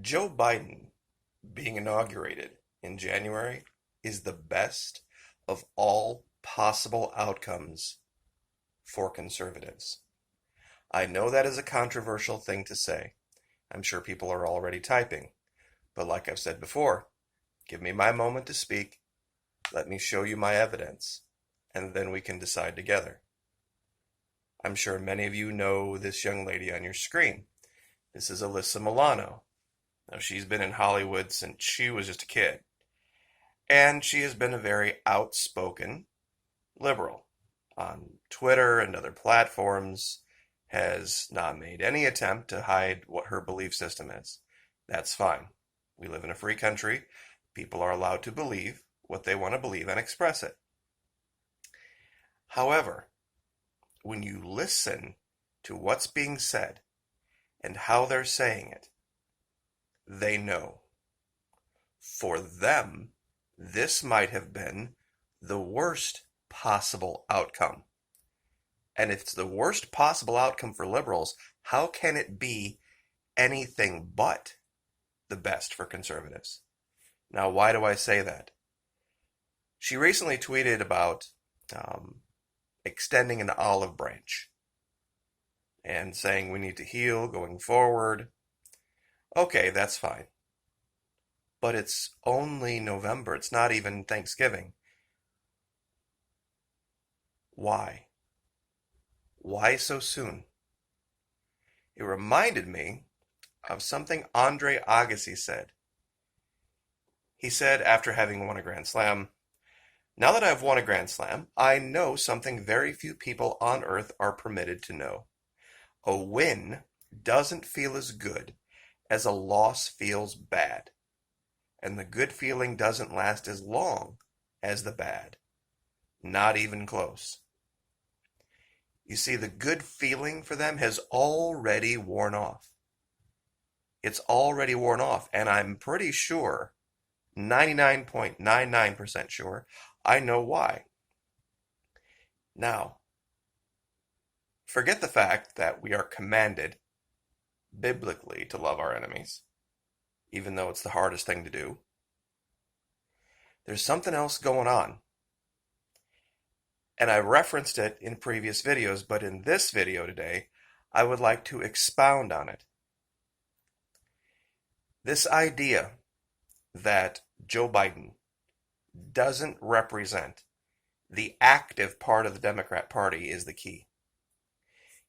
Joe Biden being inaugurated in January is the best of all possible outcomes for conservatives. I know that is a controversial thing to say. I'm sure people are already typing. But like I've said before, give me my moment to speak. Let me show you my evidence. And then we can decide together. I'm sure many of you know this young lady on your screen. This is Alyssa Milano. Now, she's been in Hollywood since she was just a kid. And she has been a very outspoken liberal on Twitter and other platforms, has not made any attempt to hide what her belief system is. That's fine. We live in a free country. People are allowed to believe what they want to believe and express it. However, when you listen to what's being said and how they're saying it, they know. For them, this might have been the worst possible outcome. And if it's the worst possible outcome for liberals, how can it be anything but the best for conservatives? Now, why do I say that? She recently tweeted about extending an olive branch and saying we need to heal going forward. Okay, that's fine. But it's only November. It's not even Thanksgiving. Why? Why so soon? It reminded me of something Andre Agassi said. He said after having won a Grand Slam, "Now that I've won a Grand Slam, I know something very few people on earth are permitted to know. A win doesn't feel as good as a loss feels bad. And the good feeling doesn't last as long as the bad. Not even close." You see, the good feeling for them has already worn off. It's already worn off, and I'm pretty sure, 99.99% sure, I know why. Now, forget the fact that we are commanded biblically to love our enemies, even though it's the hardest thing to do. There's something else going on. And I referenced it in previous videos, but in this video today, I would like to expound on it. This idea that Joe Biden doesn't represent the active part of the Democrat Party is the key.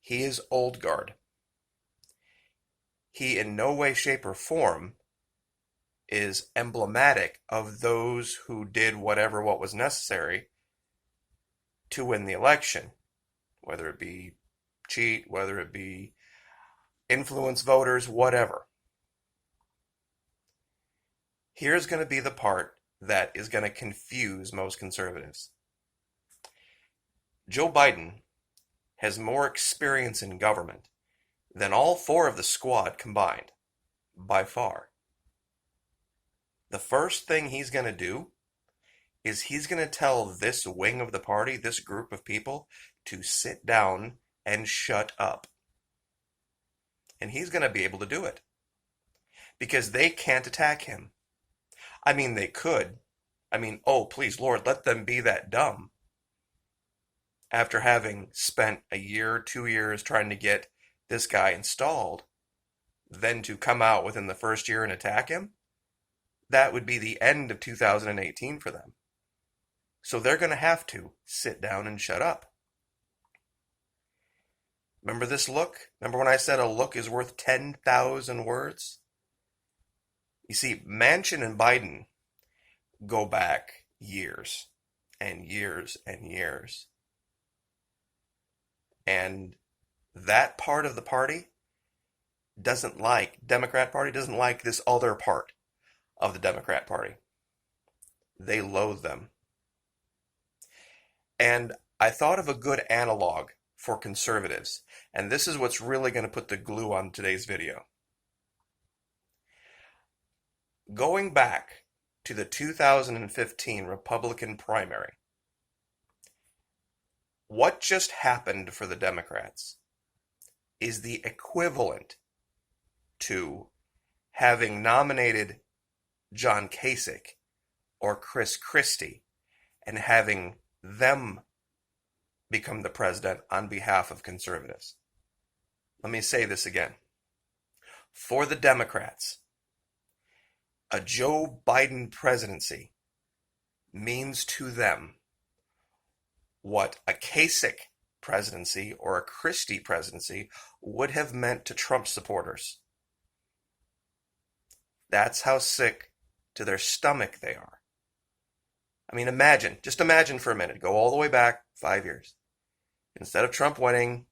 He is old guard. He in no way, shape, or form is emblematic of those who did what was necessary to win the election, whether it be cheat, whether it be influence voters, whatever. Here's going to be the part that is going to confuse most conservatives. Joe Biden has more experience in government than all four of the squad combined, by far. The first thing he's going to do is he's going to tell this wing of the party, this group of people, to sit down and shut up. And he's going to be able to do it. Because they can't attack him. I mean, they could. I mean, oh, please, Lord, let them be that dumb. After having spent a year, 2 years trying to get this guy installed, then to come out within the first year and attack him, that would be the end of 2018 for them. So they're going to have to sit down and shut up. Remember this look? Remember when I said a look is worth 10,000 words? You see, Manchin and Biden go back years and years and years. And that part of the party Democrat Party doesn't like this other part of the Democrat Party. They loathe them. And I thought of a good analog for conservatives, and this is what's really going to put the glue on today's video. Going back to the 2015 Republican primary, what just happened for the Democrats is the equivalent to having nominated John Kasich or Chris Christie and having them become the president on behalf of conservatives. Let me say this again. For the Democrats, a Joe Biden presidency means to them what a Kasich presidency or a Christie presidency would have meant to Trump supporters. That's how sick to their stomach they are. I mean, just imagine for a minute, go all the way back 5 years. Instead of Trump winning,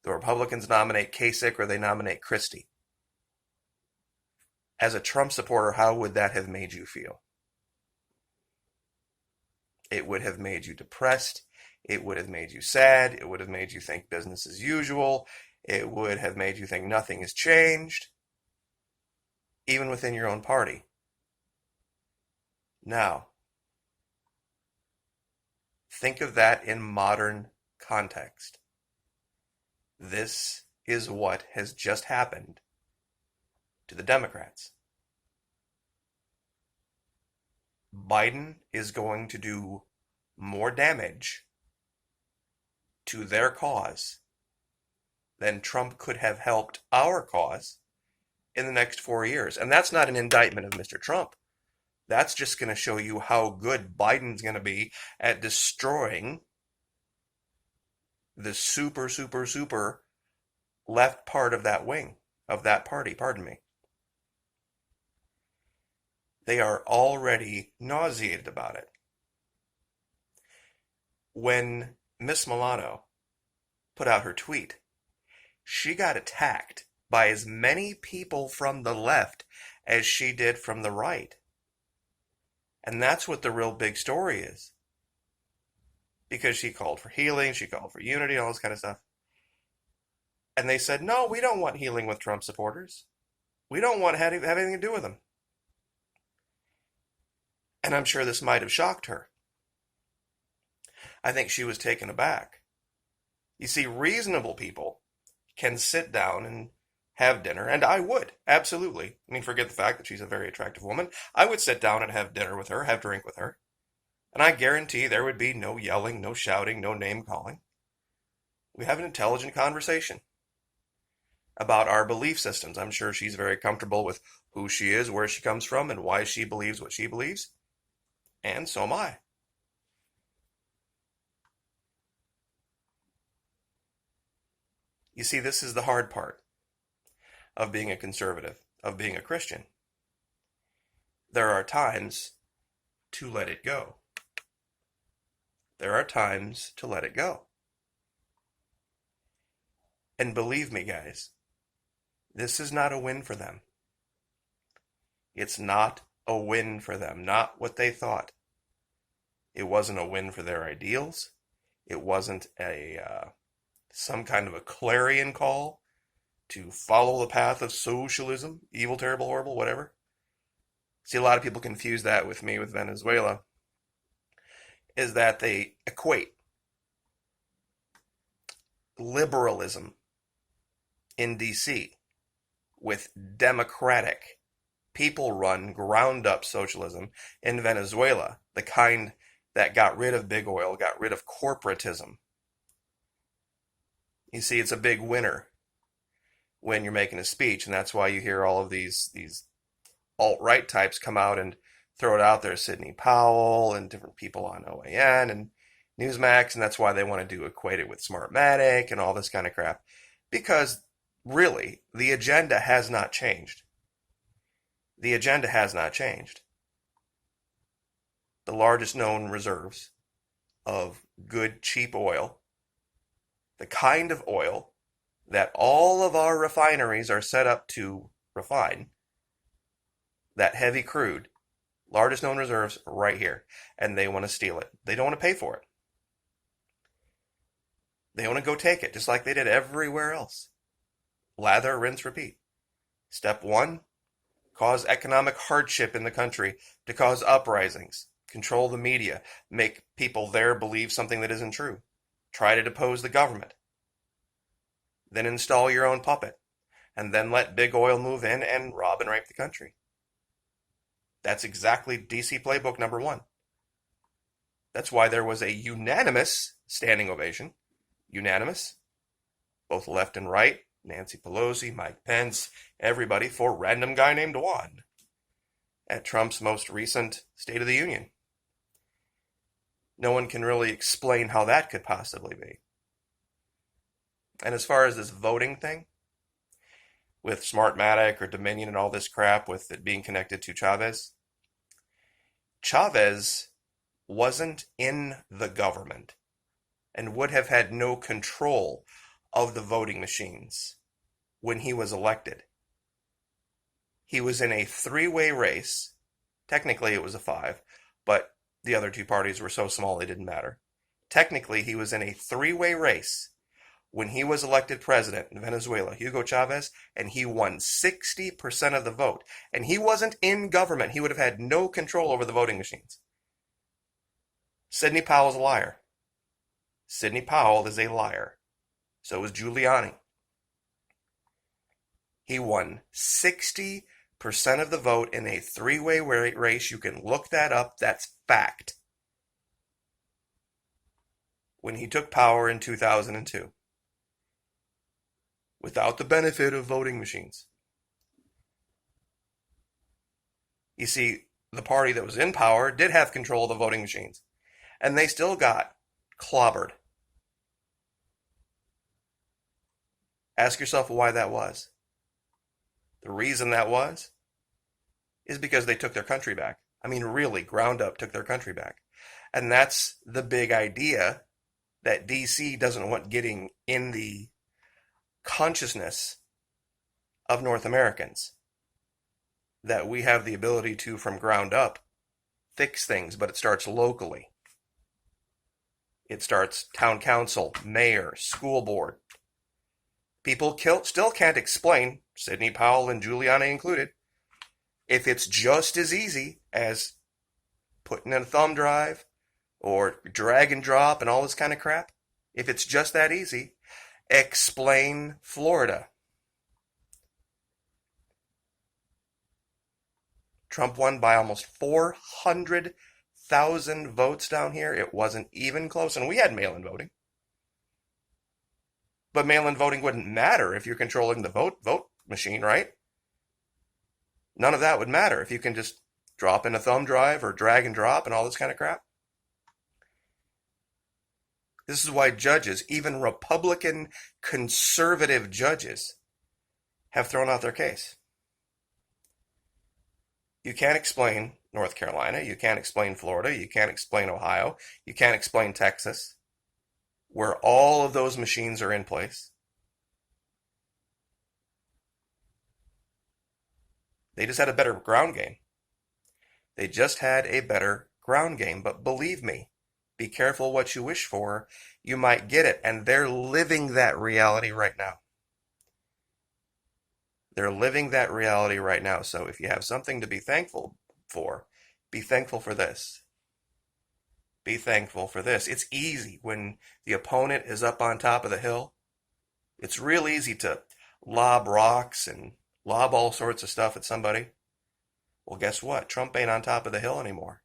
the Republicans nominate Kasich or they nominate Christie. As a Trump supporter, how would that have made you feel? It would have made you depressed. It would have made you sad. It would have made you think business as usual. It would have made you think nothing has changed, even within your own party. Now, think of that in modern context. This is what has just happened to the Democrats. Biden is going to do more damage to their cause than Trump could have helped our cause in the next 4 years. And that's not an indictment of Mr. Trump. That's just going to show you how good Biden's going to be at destroying the super left part of that wing, of that party, pardon me. They are already nauseated about it. When Miss Milano put out her tweet, she got attacked by as many people from the left as she did from the right. And that's what the real big story is. Because she called for healing, she called for unity, all this kind of stuff. And they said, no, we don't want healing with Trump supporters. We don't want to have anything to do with them. And I'm sure this might have shocked her. I think she was taken aback. You see, reasonable people can sit down and have dinner, and I would, absolutely. I mean, forget the fact that she's a very attractive woman. I would sit down and have dinner with her, have drink with her. And I guarantee there would be no yelling, no shouting, no name calling. We have an intelligent conversation about our belief systems. I'm sure she's very comfortable with who she is, where she comes from, and why she believes what she believes. And so am I. You see, this is the hard part of being a conservative, of being a Christian. There are times to let it go. There are times to let it go. And believe me, guys, this is not a win for them. It's not a win for them, not what they thought. It wasn't a win for their ideals. It wasn't some kind of a clarion call to follow the path of socialism, evil, terrible, horrible, whatever. See, a lot of people confuse that with me with Venezuela, is that they equate liberalism in DC with democratic, people-run, ground-up socialism in Venezuela, the kind that got rid of big oil, got rid of corporatism. You see, it's a big winner when you're making a speech, and that's why you hear all of these alt-right types come out and throw it out there, Sidney Powell and different people on OAN and Newsmax, and that's why they want to equate it with Smartmatic and all this kind of crap. Because, really, the agenda has not changed. The agenda has not changed. The largest known reserves of good, cheap oil, the kind of oil that all of our refineries are set up to refine, that heavy crude, largest known reserves right here, and they want to steal it. They don't want to pay for it. They want to go take it, just like they did everywhere else. Lather, rinse, repeat. Step 1, cause economic hardship in the country to cause uprisings, control the media, make people there believe something that isn't true. Try to depose the government. Then install your own puppet. and then let big oil move in and rob and rape the country. That's exactly DC playbook number one. That's why there was a unanimous standing ovation. Unanimous. Both left and right. Nancy Pelosi, Mike Pence, everybody, for random guy named Juan at Trump's most recent State of the Union. No one can really explain how that could possibly be. And as far as this voting thing, with Smartmatic or Dominion and all this crap with it being connected to Chavez, Chavez wasn't in the government and would have had no control of the voting machines when he was elected. He was in a three-way race. Technically, it was a five, but the other two parties were so small it didn't matter. Technically, he was in a three-way race when he was elected president in Venezuela, Hugo Chavez, and he won 60% of the vote. And he wasn't in government. He would have had no control over the voting machines. Sidney Powell's a liar. Sidney Powell is a liar. So is Giuliani. He won 60% of the vote in a three-way race. You can look that up. That's fact. When he took power in 2002. Without the benefit of voting machines. You see, the party that was in power did have control of the voting machines. And they still got clobbered. Ask yourself why that was. The reason that was is because they took their country back. I mean, really, ground up took their country back. And that's the big idea that DC doesn't want getting in the consciousness of North Americans. That we have the ability to, from ground up, fix things, but it starts locally. It starts town council, mayor, school board. People still can't explain, Sidney Powell and Giuliani included, if it's just as easy as putting in a thumb drive or drag and drop and all this kind of crap. If it's just that easy, explain Florida. Trump won by almost 400,000 votes down here. It wasn't even close. And we had mail-in voting. But mail-in voting wouldn't matter if you're controlling the vote machine, right? None of that would matter if you can just drop in a thumb drive or drag and drop and all this kind of crap. This is why judges, even Republican conservative judges, have thrown out their case. You can't explain North Carolina. You can't explain Florida. You can't explain Ohio. You can't explain Texas, where all of those machines are in place. They just had a better ground game. They just had a better ground game. But believe me, be careful what you wish for. You might get it. And they're living that reality right now. They're living that reality right now. So if you have something to be thankful for, be thankful for this. Be thankful for this. It's easy when the opponent is up on top of the hill. It's real easy to lob rocks and lob all sorts of stuff at somebody. Well, guess what? Trump ain't on top of the hill anymore.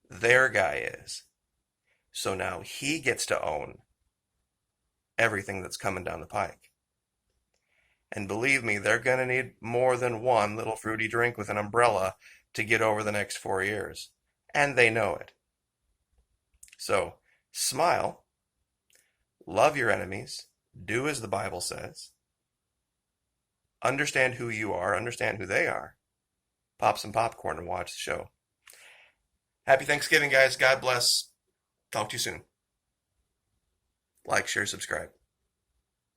Their guy is. So now he gets to own everything that's coming down the pike. And believe me, they're going to need more than one little fruity drink with an umbrella to get over the next 4 years. And they know it. So, smile, love your enemies, do as the Bible says, understand who you are, understand who they are, pop some popcorn and watch the show. Happy Thanksgiving, guys. God bless. Talk to you soon. Like, share, subscribe.